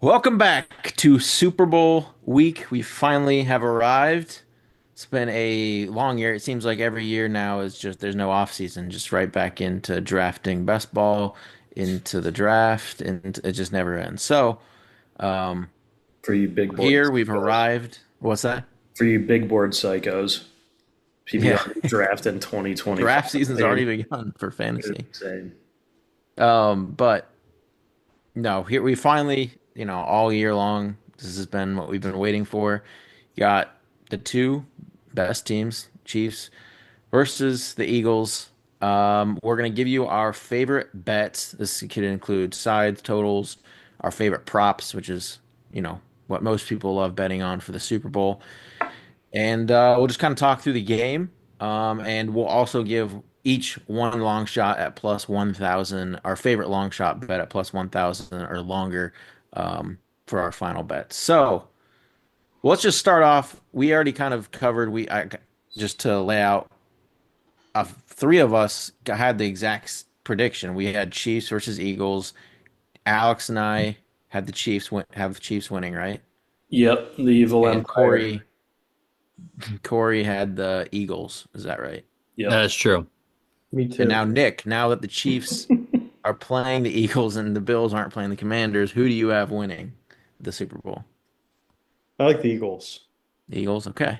Welcome back to Super Bowl week. We finally have arrived. It's been a long year. It seems like every year now is just there's no off season, just right back into drafting best ball, into the draft, and it just never ends. So, um, For you big board here we've psychos. arrived. What's that? For you big board psychos. Yeah, PPR draft in 2025. draft season's You're already begun for fantasy. insane. But no, here we finally, all year long, this has been what we've been waiting for. Got the two best teams, Chiefs versus the Eagles. We're gonna give you our favorite bets. This could include sides, totals, our favorite props, which is, what most people love betting on for the Super Bowl. And we'll just kind of talk through the game. And we'll also give each one long shot at plus 1,000, our favorite long shot bet at plus 1,000 or longer for our final bet. So let's just start off. We already kind of covered, just to lay out, three of us had the exact prediction. We had Chiefs versus Eagles. Alex and I had the Chiefs winning, right? Yep, the evil And empire. Corey had the Eagles. Is that right? Yep. That's true. Me And too. now, Nick, now that the Chiefs are playing the Eagles and the Bills aren't playing the Commanders, who do you have winning the Super Bowl? I like the Eagles. The Eagles? Okay. I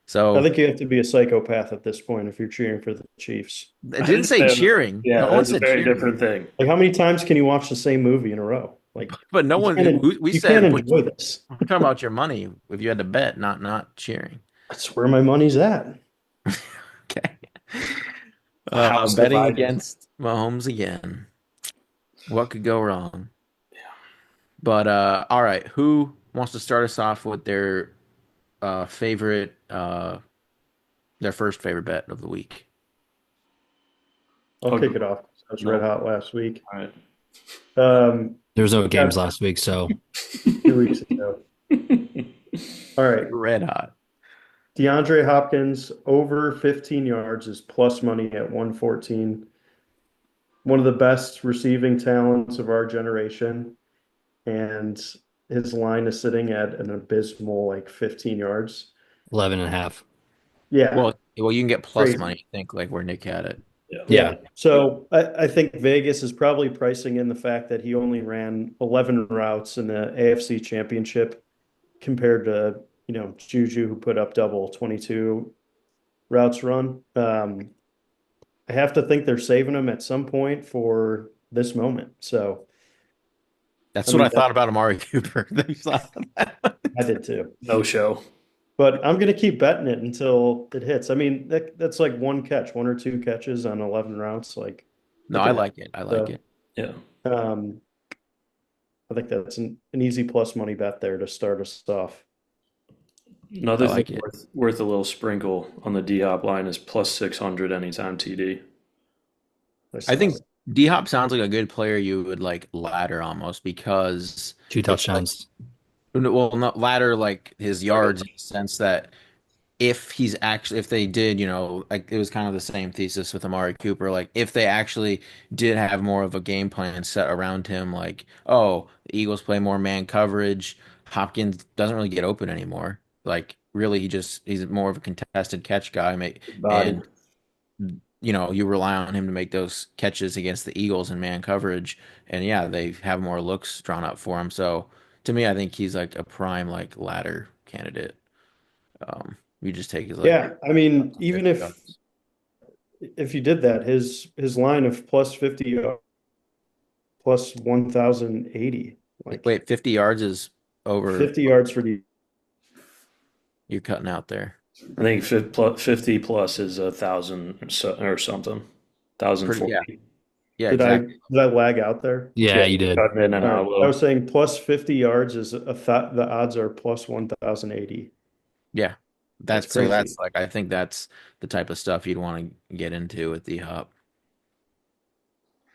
So think you have to be a psychopath at this point if you're cheering for the Chiefs. it I didn't didn't say say cheering. yeah, No one that's a said very cheering. different thing. Like, how many times can you watch the same movie in a row? Like, But no you one, can't we you can't said, enjoy this. we're talking about your money if you had to bet, not cheering. That's where my money's at. Okay. House Betting divided. against Mahomes again. What could go wrong? But all right, who wants to start us off with favorite their first favorite bet of the week? I'll Oh, kick it off. I was red no. hot last week. All right. Um, There was no yeah, games last week, so 2 weeks ago. All right. Red hot. DeAndre Hopkins over 15 yards is plus money at 114. One of the best receiving talents of our generation. And his line is sitting at an abysmal like 15 yards. 11 and a half. Yeah, Well, you can get plus crazy. money, I think, like where Nick had it. Yeah. Yeah. Yeah. So I think Vegas is probably pricing in the fact that he only ran 11 routes in the AFC Championship compared to, Juju, who put up double 22 routes run. I have to think they're saving him at some point for this moment. So, That's I what I mean, thought about Amari Cooper. I did too. No show. But I'm going to keep betting it until it hits. I mean, that's like one catch, one or two catches on 11 rounds. Like, No, it I can like it. I like happen. it. Yeah. So, I think that's an easy plus money bet there to start us off. Another I thing like it. worth a little sprinkle on the D Hop line is plus 600 anytime TD. I I saw think it. D Hop sounds like a good player you would like ladder almost because Two it's like, touchdowns. well, not ladder like his yards in the sense that if they did, like it was kind of the same thesis with Amari Cooper, like if they actually did have more of a game plan set around him, like, oh, the Eagles play more man coverage, Hopkins doesn't really get open anymore. Like really he's more of a contested catch guy, Body. and you rely on him to make those catches against the Eagles in man coverage, and yeah, they have more looks drawn up for him. So to me, I think he's like a prime like ladder candidate. You just take his like Yeah, I mean, even 50 yards. if you did that, his line of plus 50 plus 1,080, like Wait, 50 yards is over. 50 yards for the. You're cutting out there. I think 50 plus is 1,000 or something. Pretty, yeah, 1,040. yeah, Did I exactly. did I lag out there? Yeah, Yeah, you did. cutting in and All out right. a I was little. saying plus 50 yards is the odds are plus 1,080. Yeah, That's that's crazy. like I think that's the type of stuff you'd want to get into with the hop.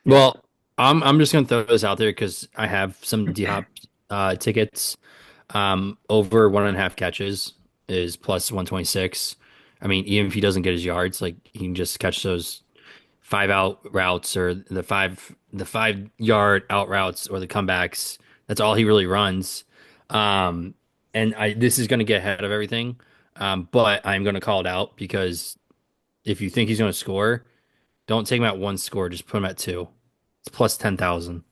Yeah. Well, I'm just gonna throw this out there because I have some D Hop tickets. Over 1.5 catches is plus 126. I mean, even if he doesn't get his yards, like he can just catch those 5 out routes or the 5 yard out routes or the comebacks. That's all he really runs. Um, and this is going to get ahead of everything. But I'm going to call it out because if you think he's going to score, don't take him at one score. Just put him at two. It's plus 10,000.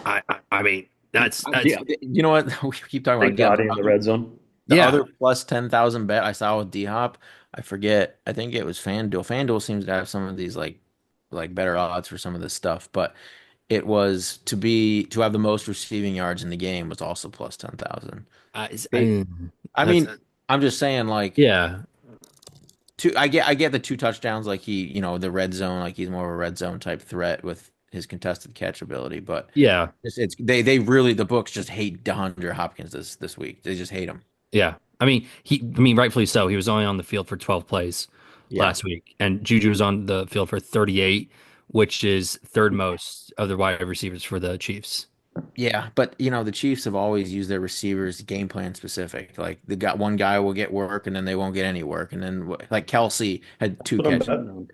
I mean, that's Yeah, you know what? We keep talking about Big D-Hop. body in the red zone. The yeah, other plus 10,000 bet I saw with D-Hop, I forget. I think it was FanDuel. FanDuel seems to have some of these like better odds for some of this stuff, but it was to have the most receiving yards in the game was also plus 10,000. They, I that's mean, I'm just saying like yeah, I get the two touchdowns like the red zone like he's more of a red zone type threat with his contested catch ability, but yeah, they really the books just hate DeAndre Hopkins this week. They just hate him. yeah. I mean, rightfully so. He was only on the field for 12 plays Yeah. last week, and Juju was on the field for 38, which is third most of the wide receivers for the Chiefs. Yeah, but the Chiefs have always used their receivers game plan specific. Like they got one guy will get work and then they won't get any work. And then like Kelsey had two What I'm catches betting on.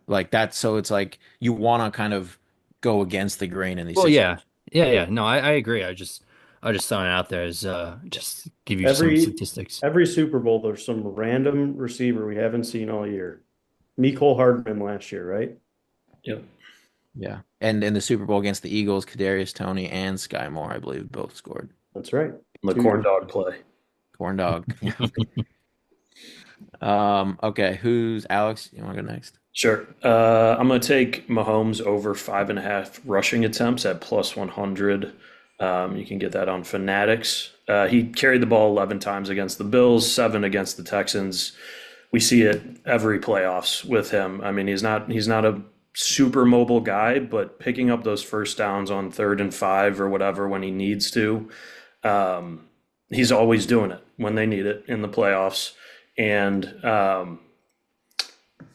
like that. So it's like you want to kind of go against the grain in these Well, yeah, situations. yeah, yeah. No, I agree. I just throwing it out there as just give you some Every statistics. every Super Bowl, there's some random receiver we haven't seen all year. Mecole Hardman last year, right? Yep. Yeah. And in the Super Bowl against the Eagles, Kadarius Toney and Sky Moore, I believe, both scored. That's right. The Two. corn dog play. Corn dog. Okay, who's Alex? You want to go next? Sure. I'm going to take Mahomes over 5.5 rushing attempts at plus 100. You can get that on Fanatics. He carried the ball 11 times against the Bills, 7 against the Texans. We see it every playoffs with him. I mean, he's not a super mobile guy, but picking up those first downs on 3rd and 5 or whatever when he needs to, he's always doing it when they need it in the playoffs. And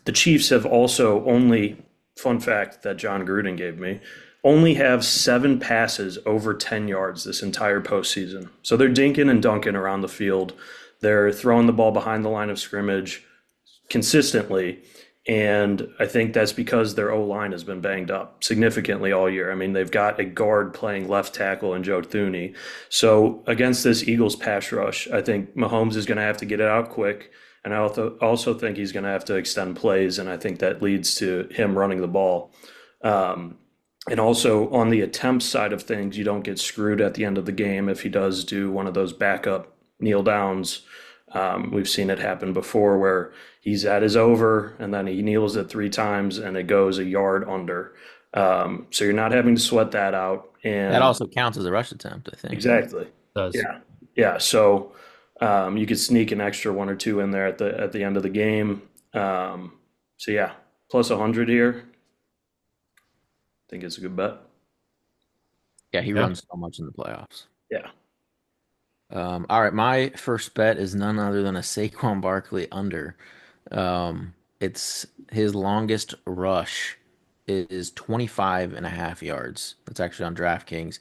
the Chiefs have also only, fun fact that John Gruden gave me, only have 7 passes over 10 yards this entire postseason. So they're dinking and dunking around the field. They're throwing the ball behind the line of scrimmage consistently. And I think that's because their O-line has been banged up significantly all year. I mean, they've got a guard playing left tackle in Joe Thuney. So against this Eagles pass rush, I think Mahomes is going to have to get it out quick. And I also think he's going to have to extend plays. And I think that leads to him running the ball. And also on the attempt side of things, you don't get screwed at the end of the game if he does do one of those backup kneel downs. We've seen it happen before where he's at his over and then he kneels it 3 times and it goes a yard under. So you're not having to sweat that out. That And also counts as a rush attempt, I think. exactly. Does. Yeah. Yeah. So you could sneak an extra 1 or 2 in there at the end of the game. So yeah, plus 100 here. I think it's a good bet. Yeah, he Yeah. runs so much in the playoffs. Yeah. All right, my first bet is none other than a Saquon Barkley under. It's his longest rush is 25 and a half yards. That's actually on DraftKings.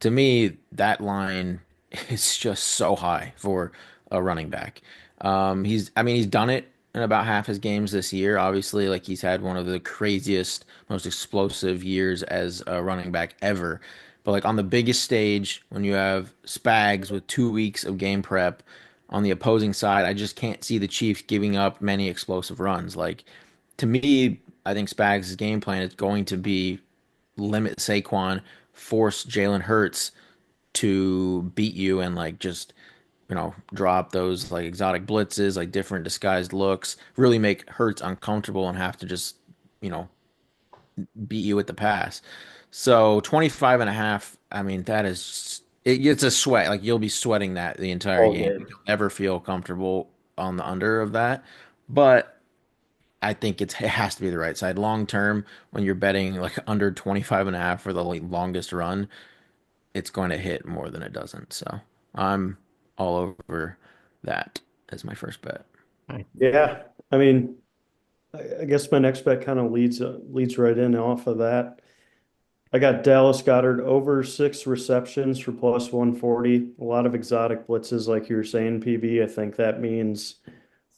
To me, that line is just so high for a running back. I mean, he's done it in about half his games this year. Obviously, like he's had one of the craziest, most explosive years as a running back ever. But like on the biggest stage, when you have Spags with 2 weeks of game prep on the opposing side, I just can't see the Chiefs giving up many explosive runs. Like to me, I think Spags' game plan is going to be limit Saquon, force Jalen Hurts to beat you and like just drop those like exotic blitzes, like different disguised looks, really make Hurts uncomfortable and have to just, you know, beat you with the pass. So 25 and a half, I mean, that is it's a sweat. Like you'll be sweating that the entire All game. game. You'll never feel comfortable on the under of that. But I think it has to be the right side. Long term, when you're betting like under 25 and a half for the like, longest run, it's going to hit more than it doesn't. So I'm all over that as my first bet. Yeah. I mean, I guess my next bet kind of leads right in off of that. I got Dallas Goedert over 6 receptions for plus 140. A lot of exotic blitzes, like you were saying, PB. I think that means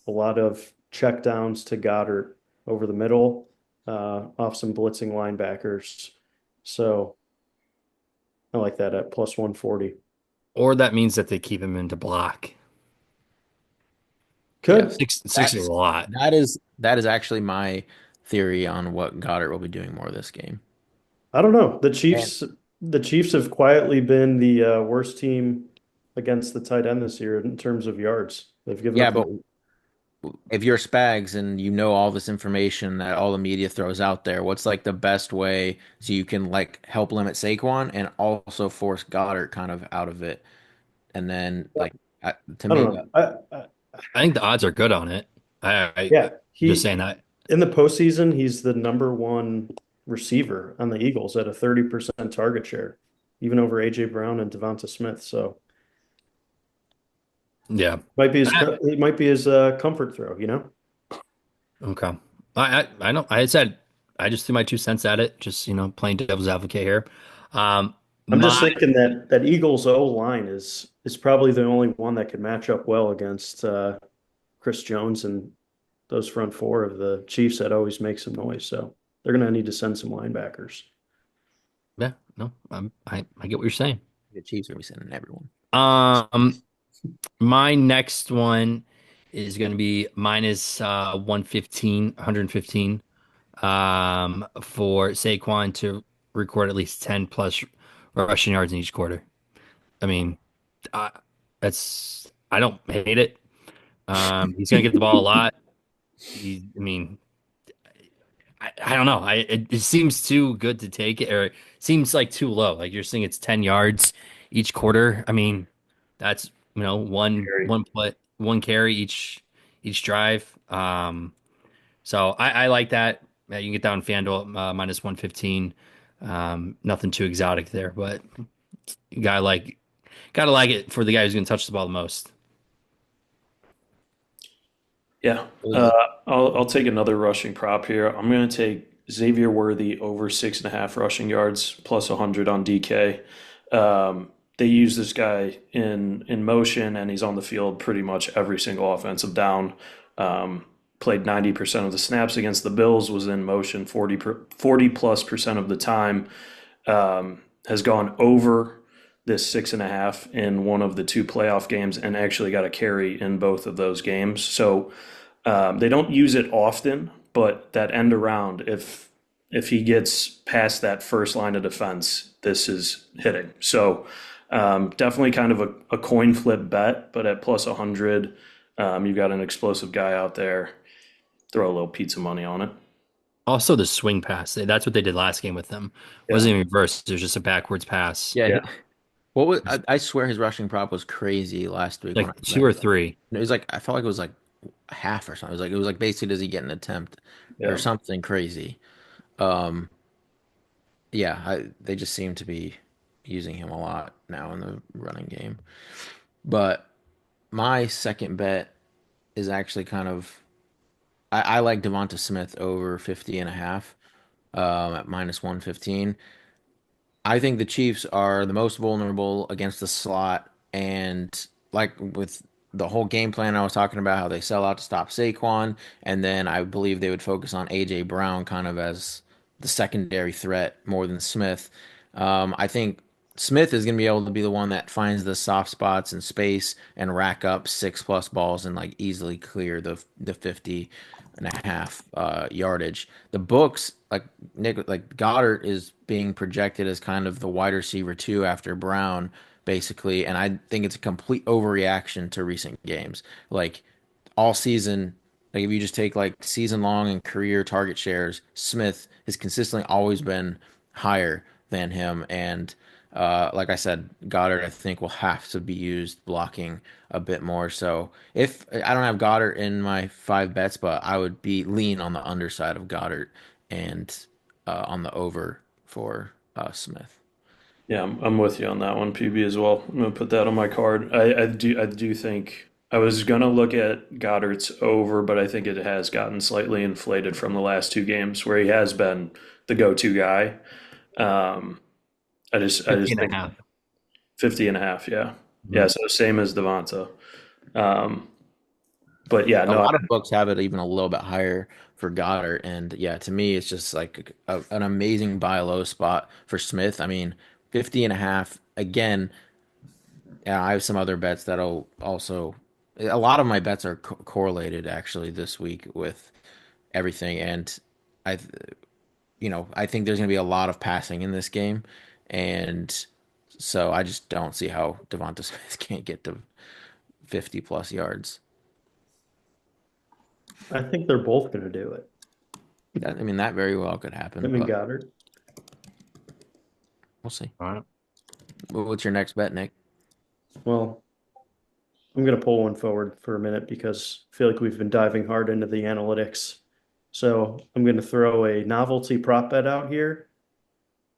a lot of checkdowns to Goddard over the middle, off some blitzing linebackers. So I like that at plus 140. Or that means that they keep him into block. Could. Yes. Six is a That's lot. that is actually my theory on what Goddard will be doing more this game. I don't know. And The Chiefs have quietly been the worst team against the tight end this year in terms of yards. They've given yeah, up. but if you're Spags and you know all this information that all the media throws out there, what's like the best way so you can like help limit Saquon and also force Goddard kind of out of it? And then like to I don't me, know. I think the odds are good on it. Yeah, Just saying that. in the postseason, he's the number one receiver on the Eagles at a 30% target share, even over AJ Brown and Devonta Smith. So Yeah. it might be his comfort throw, you know? Okay. I know. I said I just threw my 2 cents at it. Just playing devil's advocate here. I'm just My thinking that Eagles O line is probably the only one that could match up well against Chris Jones and those front four of the Chiefs that always make some noise. So they're going to need to send some linebackers. Yeah, no, I get what you're saying. the Chiefs are gonna be sending everyone. Um, my next one is going to be minus 115 for Saquon to record at least 10 plus rushing yards in each quarter. I mean, I, I don't hate it. He's going to get the ball a lot. I mean, I don't know. It seems too good to take it, or it seems like too low. Like you're saying, it's 10 yards each quarter. I mean, that's one carry each drive. So I like that. You can get that on FanDuel minus 115. Nothing too exotic there, but you gotta like it for the guy who's going to touch the ball the most. Yeah. I'll take another rushing prop here. I'm going to take Xavier Worthy over 6.5 rushing yards plus 100 on DK. They use this guy in motion, and he's on the field pretty much every single offensive down. Played 90% of the snaps against the Bills, was in motion 40 plus percent of the time. Has gone over this 6.5 in one of the two playoff games and actually got a carry in both of those games. So they don't use it often, but that end around, if he gets past that first line of defense, this is hitting. So definitely kind of a coin flip bet, but at plus 100, you've got an explosive guy out there. Throw a little pizza money on it. Also, the swing pass. That's what they did last game with them. It Yeah. wasn't even reversed. It was just a backwards pass. Yeah, Yeah. what was I swear his rushing prop was crazy last week when Like I two or three. it was like I felt like it was like half or something. It was like basically does he get an attempt or Yeah. something crazy. Um, yeah, they just seem to be using him a lot now in the running game. But my second bet is actually kind of I like Devonta Smith over 50 and a half at minus 115. I think the Chiefs are the most vulnerable against the slot, and like with the whole game plan I was talking about, how they sell out to stop Saquon, and then I believe they would focus on AJ Brown kind of as the secondary threat more than Smith. I think Smith is going to be able to be the one that finds the soft spots in space and rack up 6 plus balls and like easily clear the 50 and a half yardage. The books like Goddard is being projected as kind of the wide receiver two after Brown basically, and I think it's a complete overreaction to recent games. Like all season, like if you just take like season long and career target shares, Smith has consistently always been higher than him. And like I said, Goddard I think will have to be used blocking a bit more. So if I don't have Goddard in my five bets, but I would be lean on the underside of Goddard and on the over for Smith. Yeah, I'm with you on that one, PB as well. I'm gonna put that on my card. I do think I was gonna look at Goddard's over, but I think it has gotten slightly inflated from the last two games where he has been the go-to guy. Um, I just 50 and think a half. 50 and a half, yeah. Yeah, Mhm. so same as Devonta. Um, but yeah, A no, lot of books have it even a little bit higher for Goddard, and yeah, to me, it's just like an amazing buy low spot for Smith. I mean, 50 and a half. Again, yeah, I have some other bets that'll also. A lot of my bets are correlated actually this week with everything, and I, I think there's going to be a lot of passing in this game, and so I just don't see how Devonta Smith can't get to 50 plus yards. I think they're both going to do it. I mean, that very well could Him happen, and but Goddard. we'll see. All right. What's your next bet, Nick? Well, I'm going to pull one forward for a minute because I feel like we've been diving hard into the analytics. So I'm going to throw a novelty prop bet out here.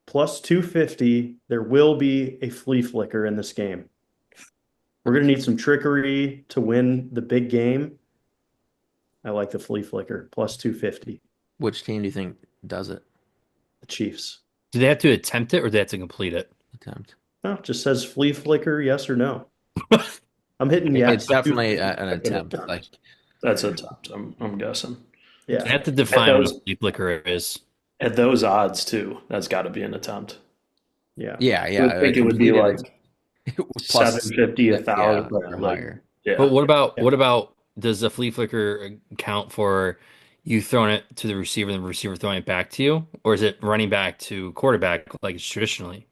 Plus 250, there will be a flea flicker in this game. We're going to need some trickery to win the big game. I like the flea flicker, plus 250. Which team do you think does it? The Chiefs. Do they have to attempt it or do they have to complete it? Attempt. No, it just says flea flicker, yes or no. I'm hitting yes. It's definitely an attempt. Like, That's a top. I'm guessing. yeah. They have to define what those- a flea flicker is. At those odds too, that's got to be an attempt. Yeah. yeah, I would think it would be completed like plus 750, 1,000, or like, higher. yeah. But what about does the flea flicker count for you throwing it to the receiver and the receiver throwing it back to you? Or is it running back to quarterback like it's traditionally?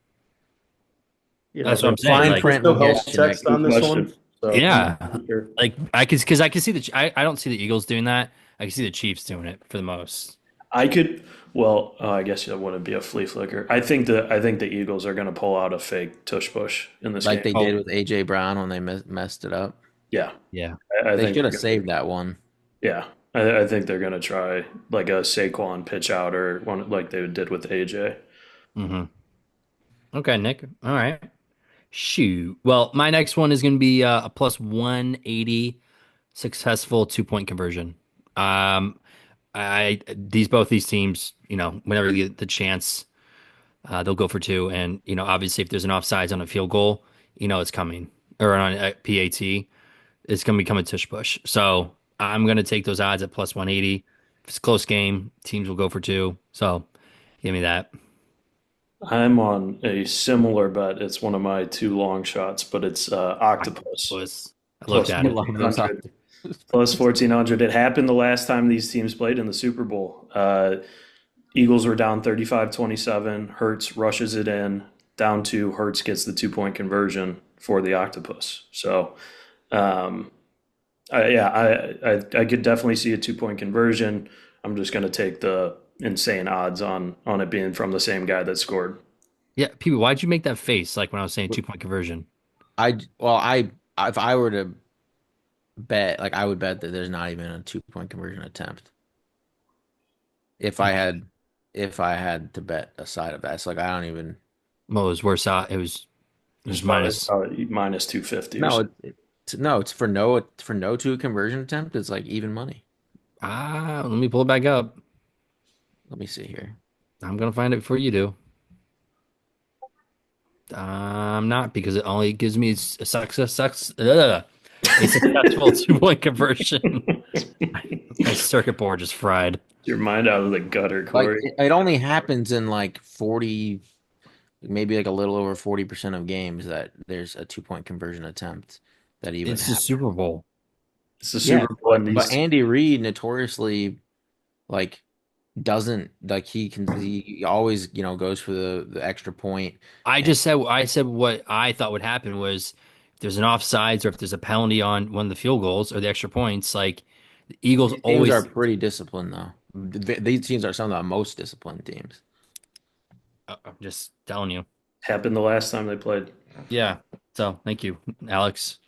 You That's what I'm saying. Fine Like, print Still will help get you, Nick. text on this Question. one. So, Yeah. sure. like I could because I can see I don't see the Eagles doing that. I can see the Chiefs doing it for the most. I could. Well, I guess it wouldn't be a flea flicker. I think the Eagles are going to pull out a fake tush push in this Like game. they did with AJ Brown when they messed it up. Yeah, Yeah. I They think should have they're saved that one. Yeah, I think they're going to try like a Saquon pitch out or one like they did with AJ. Mm-hmm. Okay, Nick. All right. Shoot. Well, my next one is going to be a plus 180 successful 2-point conversion. Both these teams, whenever they get the chance, they'll go for two. And, obviously if there's an offsides on a field goal, it's coming or on a PAT, it's going to become a tush push. So I'm going to take those odds at plus 180. If it's a close game, teams will go for two. So give me that. I'm on a similar bet. It's one of my two long shots, but it's Octopus. I looked at I it. love those. Plus 1,400. It happened the last time these teams played in the Super Bowl. Eagles were down 35-27. Hurts rushes it in. Down two. Hurts gets the 2-point conversion for the Octopus. So, I could definitely see a 2-point conversion. I'm just going to take the insane odds on it being from the same guy that scored. Yeah, PB, why'd you make that face like when I was saying 2-point conversion? If I were to bet, like I would bet that there's not even a 2-point conversion attempt. If I had to bet a side of that, so like I don't even. Well, it was worse out. It was minus. Minus 250. It's for no two conversion attempt. It's like even money. Let me pull it back up. Let me see here. I'm gonna find it before you do. I'm not because it only gives me a successful 2-point conversion. My circuit board just fried. Your mind out of the gutter, Like Corey. it only happens in like 40, maybe like a little over 40% of games that there's a 2-point conversion attempt that even It's the happens. Super Bowl. It's the Super Bowl. And But Andy Reid notoriously like doesn't like he always goes for the extra point. I said what I thought would happen was if there's an offsides or if there's a penalty on one of the field goals or the extra points, like the Eagles These teams always are pretty disciplined though. These teams are some of the most disciplined teams. I'm just telling you. happened the last time they played. Yeah. So thank you, Alex.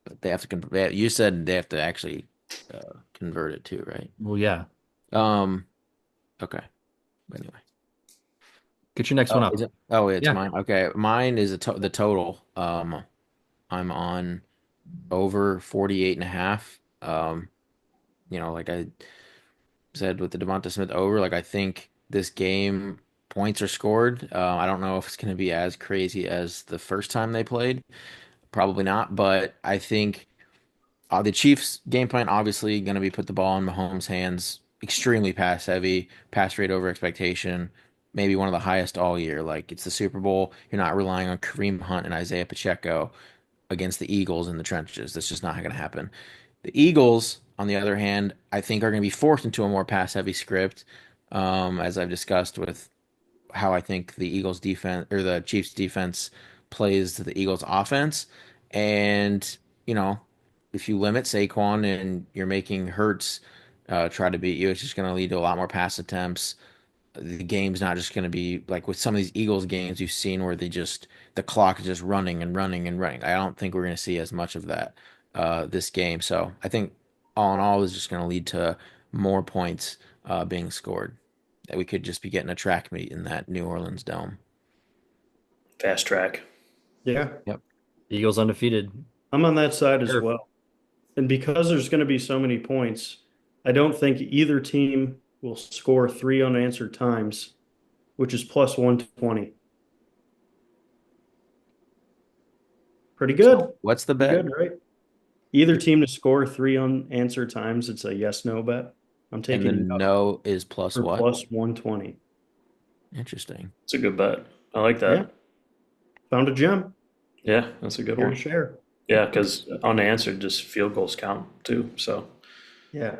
But they have to you said they have to actually convert it too, right? Well, yeah. Okay. But anyway. Get your next one up. Is it? Oh, it's Yeah. mine. Okay, mine is the total. I'm on over 48 and a half. Like I said with the Devonta Smith over, like I think this game points are scored. I don't know if it's going to be as crazy as the first time they played. Probably not, but I think the Chiefs' game plan obviously going to be put the ball in Mahomes' hands, extremely pass heavy, pass rate over expectation, maybe one of the highest all year. Like it's the Super Bowl. You're not relying on Kareem Hunt and Isaiah Pacheco against the Eagles in the trenches. That's just not going to happen. The Eagles, on the other hand, I think are going to be forced into a more pass heavy script, as I've discussed with how I think the Eagles defense or the Chiefs defense plays the Eagles offense. And, you know, if you limit Saquon and you're making Hurts try to beat you, it's just going to lead to a lot more pass attempts. The game's not just going to be like with some of these Eagles games you've seen where the clock is just running and running and running. I don't think we're going to see as much of that this game. So I think all in all is just going to lead to more points being scored. That we could just be getting a track meet in that New Orleans dome. Fast track. Yeah, Yep. Eagles undefeated. I'm on that side as Sure. well. And because there's going to be so many points, I don't think either team will score three unanswered times, which is plus 120. Pretty good. So what's the Pretty bet? good, right? Either team to score three unanswered times, it's a yes/no bet. I'm And the taking no is plus for what? plus 120. Interesting. It's a good bet. I like that. Yeah, found a gem. Yeah, that's a good Here to one. share. Yeah, because unanswered, just field goals count too. So Yeah,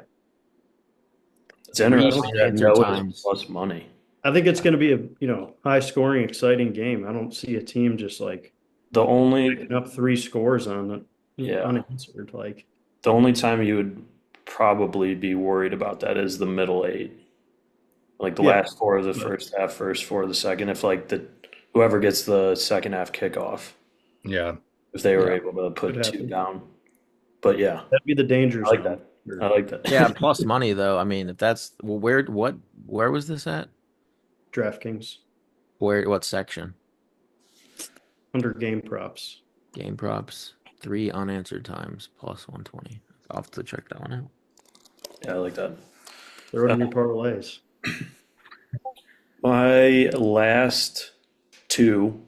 it's interesting that Unanswered no is times. plus money. I think it's going to be a high scoring, exciting game. I don't see a team just like The only picking up three scores on it Yeah. unanswered. Like the only time you would probably be worried about that is the middle eight. Like the Yeah. last four of the first half, first four of the second. If like the whoever gets the second half kickoff, Yeah. if they were Yeah. able to put Could two happen. down. But yeah, that'd be the danger I like zone. that. I like that. Yeah, plus money though. I mean, if that's well, where was this at? DraftKings What section? under game props. Game props. Three unanswered times plus 120. I'll have to check that one out. Yeah, I like that. Throw it in your parlays. My last two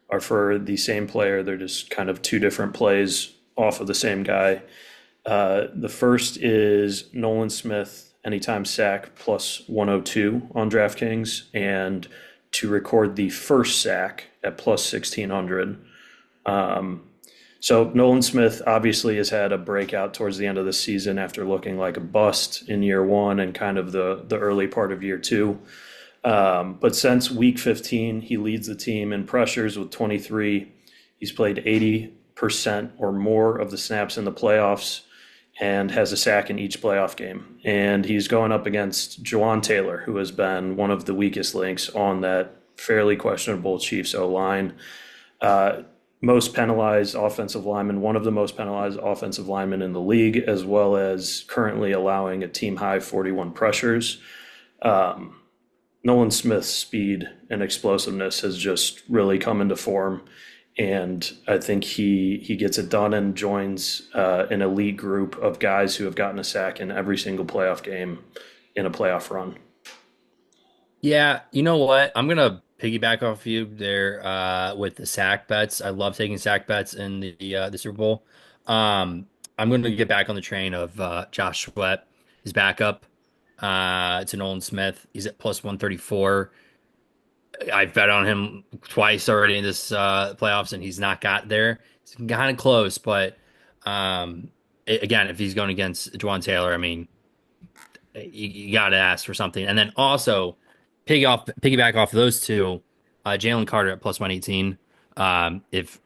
are for the same player. They're just kind of two different plays off of the same guy. The first is Nolan Smith, anytime sack plus 102 on DraftKings, and to record the first sack at plus 1600. So Nolan Smith obviously has had a breakout towards the end of the season after looking like a bust in year one and kind of the early part of year two. But since week 15, he leads the team in pressures with 23. He's played 80% or more of the snaps in the playoffs and has a sack in each playoff game. And he's going up against Juwan Taylor, who has been one of the weakest links on that fairly questionable Chiefs O-line. Most penalized offensive lineman, one of the most penalized offensive linemen in the league, as well as currently allowing a team high 41 pressures. Nolan Smith's speed and explosiveness has just really come into form, and I think he gets it done and joins an elite group of guys who have gotten a sack in every single playoff game in a playoff run. Yeah, you know what? I'm gonna piggyback off you there with the sack bets. I love taking sack bets in the Super Bowl. I'm gonna get back on the train of Josh Sweat, his backup to Nolan Smith. He's at plus 134. I've bet on him twice already in this playoffs, and he's not got there. It's kind of close, but again, if he's going against Juwan Taylor, I mean, you got to ask for something. And then also piggyback off those two, Jalen Carter at plus 118. If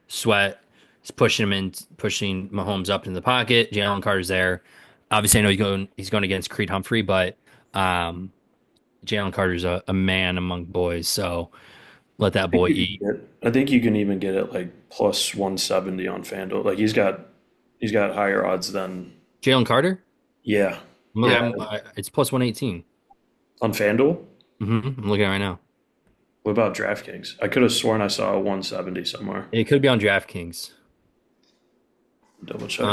Sweat is pushing him in, pushing Mahomes up in the pocket, Jalen Carter's there. Obviously, I know he's going against Creed Humphrey, but Jalen Carter's a man among boys, so let that boy eat. I think you can even get it like plus 170 on FanDuel. Like he's got higher odds than Jalen Carter? yeah. It's plus 118. On FanDuel. I'm looking at it right now. What about DraftKings? I could have sworn I saw a 170 somewhere. It could be on DraftKings. Double check.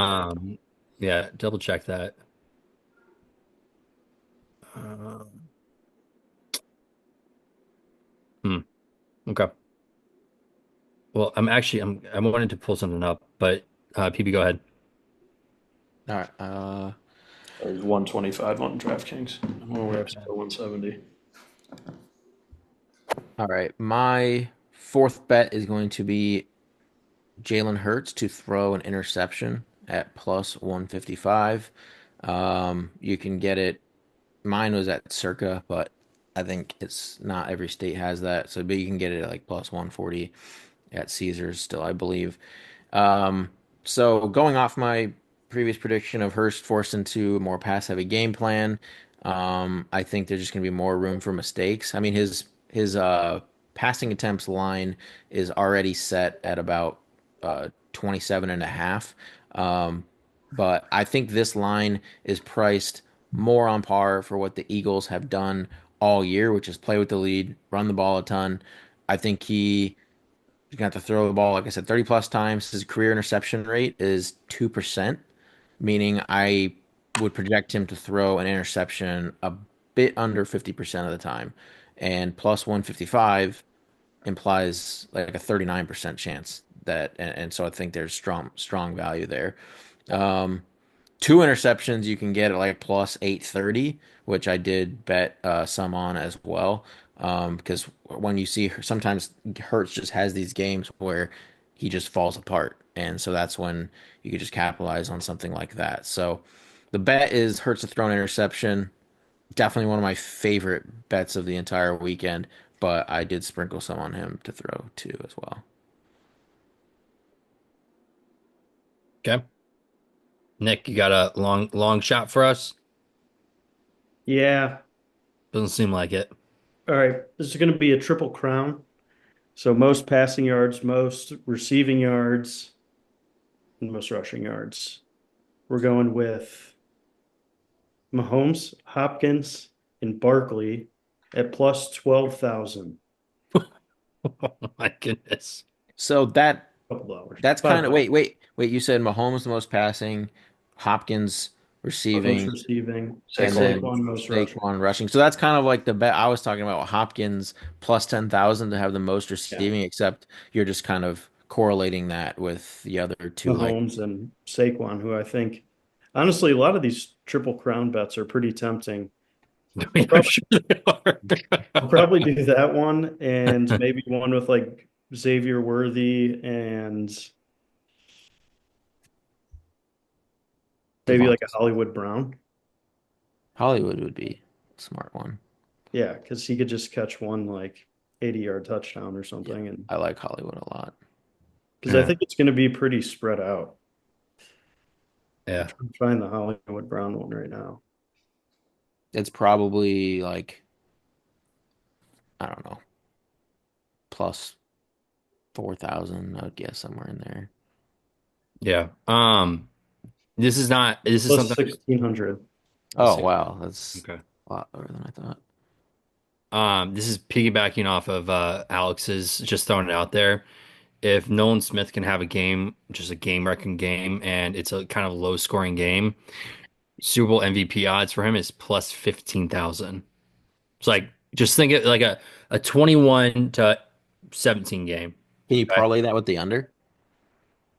Yeah, double check that. Okay. Well, I wanted to pull something up, but PB, go ahead. All right. There's 125 on DraftKings. I'm aware of 170. All right. My fourth bet is going to be Jalen Hurts to throw an interception at plus 155. You can get it. Mine was at Circa, but I think it's not every state has that. So, but you can get it at like plus 140 at Caesars still, I believe. Um, so going off my previous prediction of Hurst forced into a more pass-heavy game plan, I think there's just going to be more room for mistakes. I mean, his passing attempts line is already set at about 27 and a half. Um, but I think this line is priced more on par for what the Eagles have done all year, which is play with the lead, run the ball a ton. I think he's gonna have to throw the ball, like I said, 30 plus times. His career interception rate is 2%, meaning I would project him to throw an interception a bit under 50% of the time. And plus 155 implies like a 39% chance that, and so I think there's strong value there. Um, Two interceptions you can get at like plus 830, which I did bet some on as well. Because when you see sometimes Hurts just has these games where he just falls apart, and so that's when you could just capitalize on something like that. So the bet is Hurts to throw an interception. Definitely one of my favorite bets of the entire weekend, but I did sprinkle some on him to throw too as well. Okay. Nick, you got a long shot for us? Yeah. Doesn't seem like it. All right. This is going to be a triple crown. So most passing yards, most receiving yards, and most rushing yards. We're going with Mahomes, Hopkins, and Barkley at plus 12,000. Oh my goodness. So Couple dollars. that's kind of $5. wait. You said Mahomes the most passing, Hopkins Most receiving, receiving, and Saquon. then Saquon most rushing. Saquon rushing. So that's kind of like the bet I was talking about. Hopkins plus 10,000 to have the most Yeah. receiving, except you're just kind of correlating that with the other two. Like, Mahomes and Saquon, who I think, honestly, a lot of these triple crown bets are pretty tempting. I'll I'm probably, sure they I'll are. probably do that one and maybe one with like Xavier Worthy and maybe like a Devontae. Hollywood Brown. Hollywood would be a smart one. Yeah, because he could just catch one like 80-yard touchdown or Yeah, something. And I like Hollywood a lot. because I Yeah. think it's going to be pretty spread out. Yeah. I'm trying the Hollywood Brown one right now. It's probably like, I don't know, plus 4,000. I would guess somewhere in there. Yeah. This is Plus something 1,600. Oh wow, that's okay. a lot lower than I thought. This is piggybacking off of Alex's just throwing it out there. If Nolan Smith can have a game, just a game wrecking game, and it's a kind of low scoring game, Super Bowl MVP odds for him is plus 15,000. It's like just think it like a 21-17 game. Can you Okay? parlay that with the under?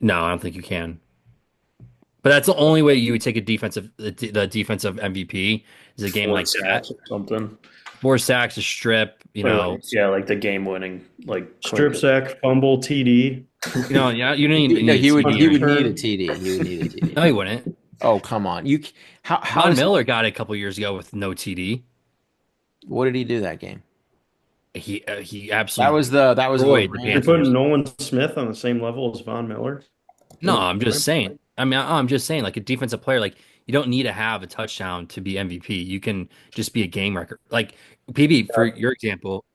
No, I don't think you can. But that's the only way you would take the defensive MVP is a game Four like that. sacks or something. Four sacks, a strip, Or like, yeah, like the game winning, like Strip sack, fumble, TD. yeah, you don't even No, need a he TD. would need a Return. TD. He would need a TD. No, he wouldn't. Oh, come on. How Von is Miller got it a couple years ago with no TD. what did he do that game? He absolutely That was the destroyed the Rams. You're putting Panthers. Nolan Smith on the same level as Von Miller. No, I'm just saying. I mean, I'm just saying, like a defensive player, like you don't need to have a touchdown to be MVP. You can just be a game record. Like PB, for your example,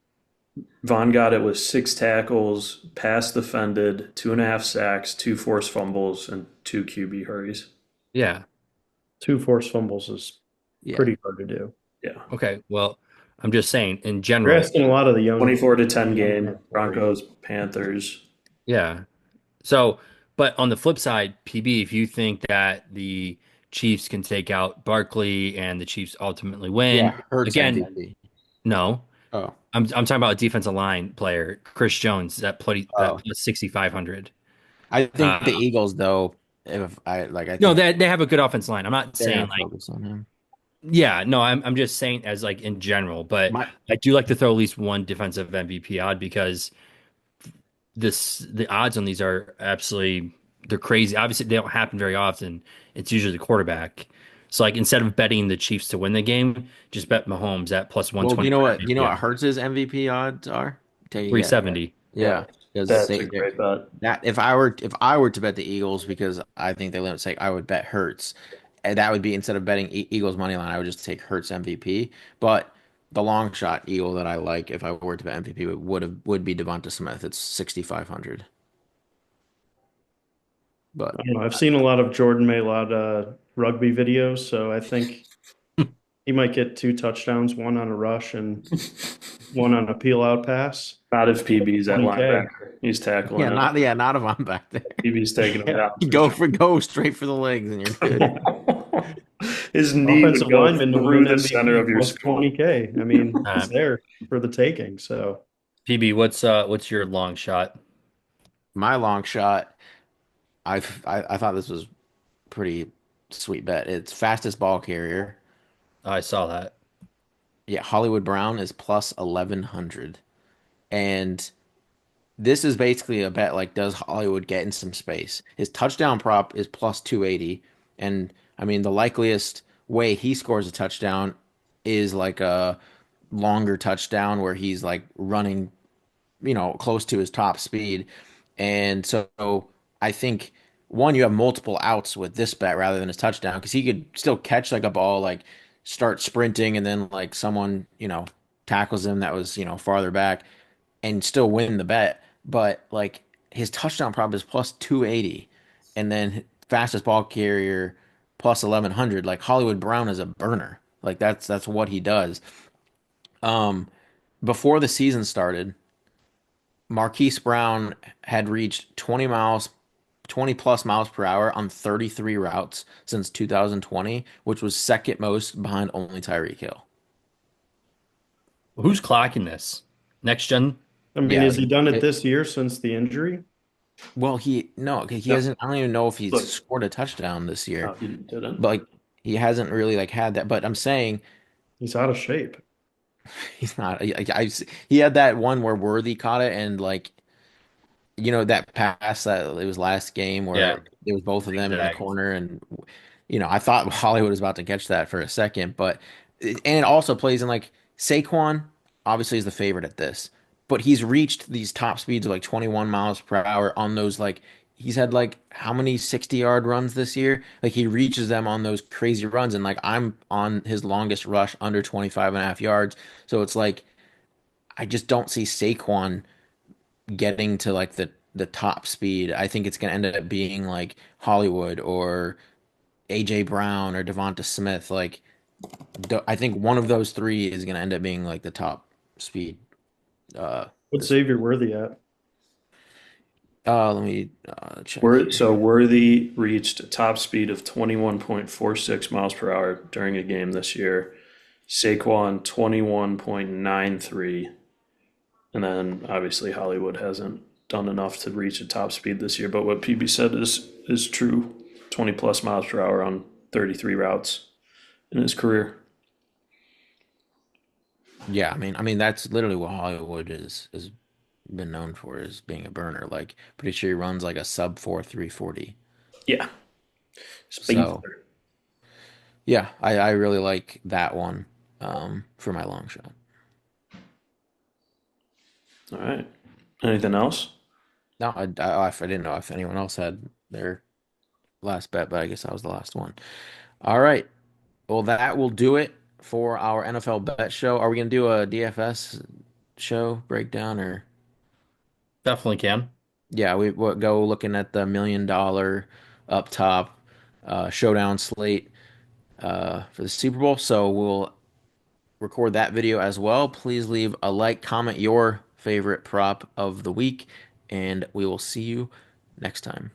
Von got it with 6 tackles, pass defended, 2.5 sacks, 2 forced fumbles, and 2 QB hurries. yeah, 2 forced fumbles is Yeah. pretty hard to do. Yeah. okay. Well, I'm just saying in You're general, asking a lot of the young 24-10 game, Broncos, Panthers. yeah. So, but on the flip side, PB, if you think that the Chiefs can take out Barkley and the Chiefs ultimately win, Yeah, Hurts again, MVP. no. Oh. I'm talking about a defensive line player, Chris Jones, that Oh. plus 6,500. I think the Uh, Eagles though, if I like I no, think they have a good offense line. I'm not they're saying gonna like focus on him. Yeah, no, I'm just saying as like in general, but My I do like to throw at least one defensive MVP odd because the odds on these are absolutely they're crazy. Obviously, they don't happen very often. It's usually the quarterback. So like instead of betting the Chiefs to win the game, just bet Mahomes at plus well, do you 120 know for what? Do you know MVP what odds. Hurts's MVP odds are? Take a guess. 370. Yeah, Yeah, because that's a say great bet. that if I were to bet the Eagles because I think they limit sake, I would bet Hurts. And that would be instead of betting Eagles money line, I would just take Hurts MVP. But the long shot Eagle that I like if I were to bet MVP would be Devonta Smith. It's 6,500. But I don't know. I've seen a lot of Jordan Mailata rugby videos, so I think he might get two touchdowns, one on a rush and one on a peel out pass. Not if PB's at 20K. linebacker. He's tackling yeah, it. not if I'm back there. PB's taking him Yeah. down for Go straight for the legs and you're good. sure. His knee would Offensive go lineman to through win the center MVP of your plus skull. 20K. I mean, it's Uh, there for the taking. So PB, what's your long shot? My long shot, I thought this was pretty sweet bet. It's fastest ball carrier. I saw that. Yeah, Hollywood Brown is plus 1100. And this is basically a bet like does Hollywood get in some space? His touchdown prop is plus 280. And I mean the likeliest way he scores a touchdown is like a longer touchdown where he's like running, close to his top speed. And so I think one, you have multiple outs with this bet rather than his touchdown because he could still catch like a ball, like start sprinting and then like someone, tackles him that was, farther back and still win the bet. But like his touchdown prop is plus 280 and then fastest ball carrier plus 1100. Like Hollywood Brown is a burner. Like that's what he does. Um, Before the season started, Marquise Brown had reached 20 plus miles per hour on 33 routes since 2020, which was second most behind only Tyreek Hill. Who's clocking this? Next gen? I mean, Yeah, has he done it this year since the injury? well, he No, hasn't. I don't even know if he's look, scored a touchdown this year, no, he didn't. but like he hasn't really like had that. But I'm saying He's out of shape. he's not. He had that one where Worthy caught it, and like that pass that it was last game Yeah, where it was both of them in the exactly. corner, and I thought Hollywood was about to catch that for a second, but and it also plays in like Saquon obviously is the favorite at this, but he's reached these top speeds of like 21 miles per hour on those like he's had like how many 60-yard runs this year? Like he reaches them on those crazy runs and like I'm on his longest rush under 25 and a half yards. So it's like I just don't see Saquon getting to like the top speed. I think it's going to end up being like Hollywood or AJ Brown or Devonta Smith. Like, I think one of those three is going to end up being like the top speed. Uh, What's this. Xavier Worthy at? Let me check here. Worthy reached a top speed of 21.46 miles per hour during a game this year. Saquon 21.93. And then obviously Hollywood hasn't done enough to reach a top speed this year. But what PB said is true. 20 plus miles per hour on 33 routes in his career. Yeah, I mean that's literally what Hollywood is been known for is being a burner. Like, pretty sure he runs like a sub 4.340. Yeah. So Speedster. yeah, I really like that one for my long shot. All right. Anything else? No, I didn't know if anyone else had their last bet, but I guess that was the last one. All right. Well, that will do it for our NFL bet show. Are we gonna do a DFS show breakdown or Definitely can. yeah, we'll go looking at the $1 million up top showdown slate for the Super Bowl. So we'll record that video as well. Please leave a like, comment your favorite prop of the week, and we will see you next time.